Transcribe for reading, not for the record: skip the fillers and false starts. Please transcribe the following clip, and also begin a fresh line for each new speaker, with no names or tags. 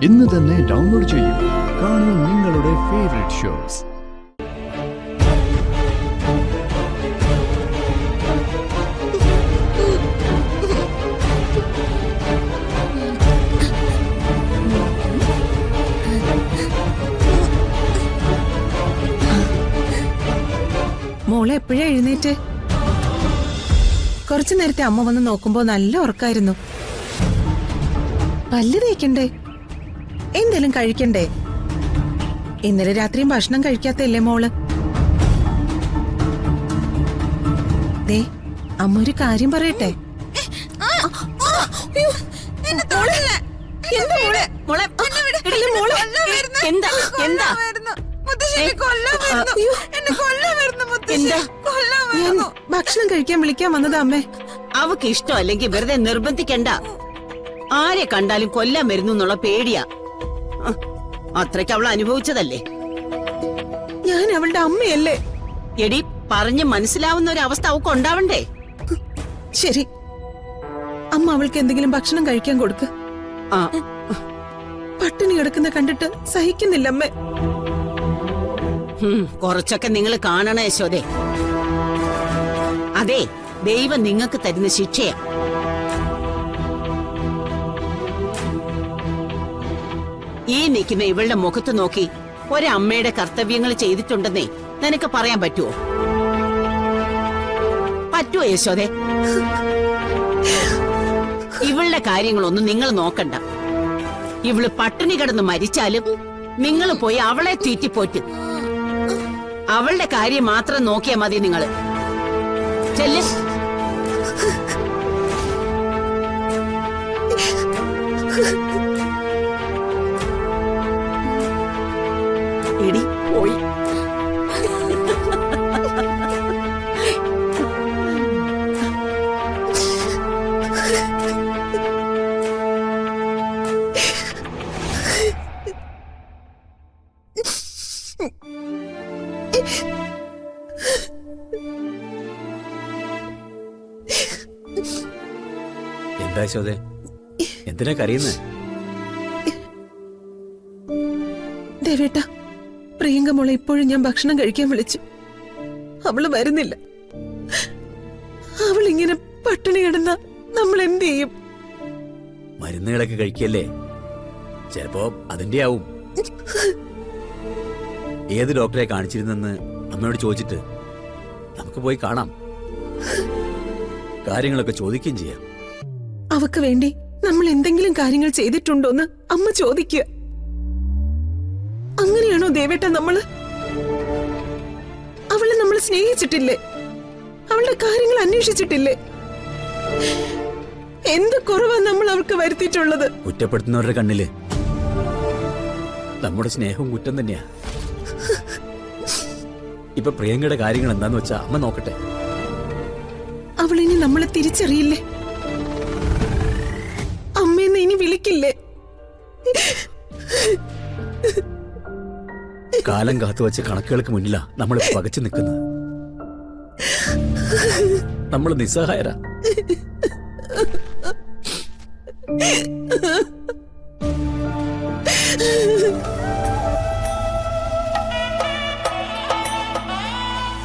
ഇന്ന് തന്നെ ഡൗൺലോഡ് ചെയ്യൂ. കാണൂ നിങ്ങളുടെ ഫേവറേറ്റ് ഷോസ്.
മോളെ എപ്പോഴാ എഴുന്നേറ്റ്? കുറച്ചു നേരത്തെ അമ്മ വന്ന് നോക്കുമ്പോ നല്ല ഉറക്കായിരുന്നു. പല്ല് തേക്കണ്ടേ? എന്തേലും കഴിക്കണ്ടേ? ഇന്നലെ രാത്രിയും ഭക്ഷണം കഴിക്കാത്തല്ലേ മോള്? ദേ, അമ്മ ഒരു കാര്യം പറയട്ടെ. ഭക്ഷണം കഴിക്കാൻ വിളിക്കാൻ വന്നതാ അമ്മേ.
അവക്ക് ഇഷ്ടമല്ലെങ്കിൽ വെറുതെ നിർബന്ധിക്കണ്ട. ആരെ കണ്ടാലും കൊല്ലാൻ വരുന്നു എന്നുള്ള പേടിയാ. അത്രയ്ക്ക് അവൾ അനുഭവിച്ചതല്ലേ.
ഞാൻ അവളുടെ അമ്മയല്ലേ?
എടി, പറഞ്ഞ് മനസ്സിലാവുന്ന ഒരു അവസ്ഥ അവക്ക് ഉണ്ടാവണ്ടേ?
ശരി, അമ്മ അവൾക്ക് എന്തെങ്കിലും ഭക്ഷണം കഴിക്കാൻ കൊടുക്ക്. പട്ടിണി കിടക്കുന്ന കണ്ടിട്ട് സഹിക്കുന്നില്ല അമ്മേ.
കുറച്ചൊക്കെ നിങ്ങൾ കാണണ യശോദേ. അതെ, ദൈവം നിങ്ങൾക്ക് തരുന്ന ശിക്ഷയാ. ഈ നിൽക്കുന്ന ഇവളുടെ മുഖത്ത് നോക്കി ഒരമ്മയുടെ കർത്തവ്യങ്ങൾ ചെയ്തിട്ടുണ്ടെന്നേ നിനക്ക് പറയാൻ പറ്റുമോ? പറ്റുമോ യശോദേ? ഇവളുടെ കാര്യങ്ങളൊന്നും നിങ്ങൾ നോക്കണ്ട. ഇവള് പട്ടിണി കിടന്ന് മരിച്ചാലും നിങ്ങൾ പോയി അവളെ തീറ്റിപ്പോറ്റ് അവളുടെ കാര്യം മാത്രം നോക്കിയാ മതി. നിങ്ങള് ചെല്ല്. ഇടി പോയി.
എന്താ യശോദേ, എന്തിനാ കരയുന്നേ?
ദേവേട്ട, പ്രിയങ്ക മോളെ ഇപ്പോഴും ഞാൻ ഭക്ഷണം കഴിക്കാൻ വിളിച്ചു. അവള് വരുന്നില്ല. അവളിങ്ങനെ പട്ടിണി കിടന്ന നമ്മൾ എന്ത് ചെയ്യും?
മരുന്നുകളൊക്കെ കഴിക്കല്ലേ, ചിലപ്പോ അതിന്റെ ആവും. ഏത് ഡോക്ടറെ കാണിച്ചിരുന്നെന്ന് അമ്മയോട് ചോദിച്ചിട്ട് നമുക്ക് പോയി കാണാം. കാര്യങ്ങളൊക്കെ ചോദിക്കുകയും ചെയ്യാം.
അവക്ക് വേണ്ടി നമ്മൾ എന്തെങ്കിലും കാര്യങ്ങൾ ചെയ്തിട്ടുണ്ടോന്ന് അമ്മ ചോദിക്കുക. അങ്ങനെയാണോ ദേവേട്ട നമ്മള്? അവളെ നമ്മൾ സ്നേഹിച്ചിട്ടില്ലേ? അവളുടെ കാര്യങ്ങൾ അന്വേഷിച്ചിട്ടില്ലേ? എന്ത് കുറവാ നമ്മൾ അവൾക്ക് വരുത്തിയിട്ടുള്ളത്?
കുറ്റപ്പെടുത്തുന്നവരുടെ കണ്ണില് നമ്മുടെ സ്നേഹവും കുറ്റം തന്നെയാ. ഇപ്പൊ പ്രിയങ്കയുടെ കാര്യങ്ങൾ എന്താന്ന് വെച്ചാ അമ്മ നോക്കട്ടെ.
അവളിനി നമ്മളെ തിരിച്ചറിയില്ലേ? അമ്മയെന്ന് ഇനി വിളിക്കില്ലേ?
കാലം കാത്തുവച്ച കണക്കുകൾക്ക് മുന്നിലാ നമ്മൾ പകച്ചു നിൽക്കുന്നത്. നമ്മൾ നിസ്സഹായരാ.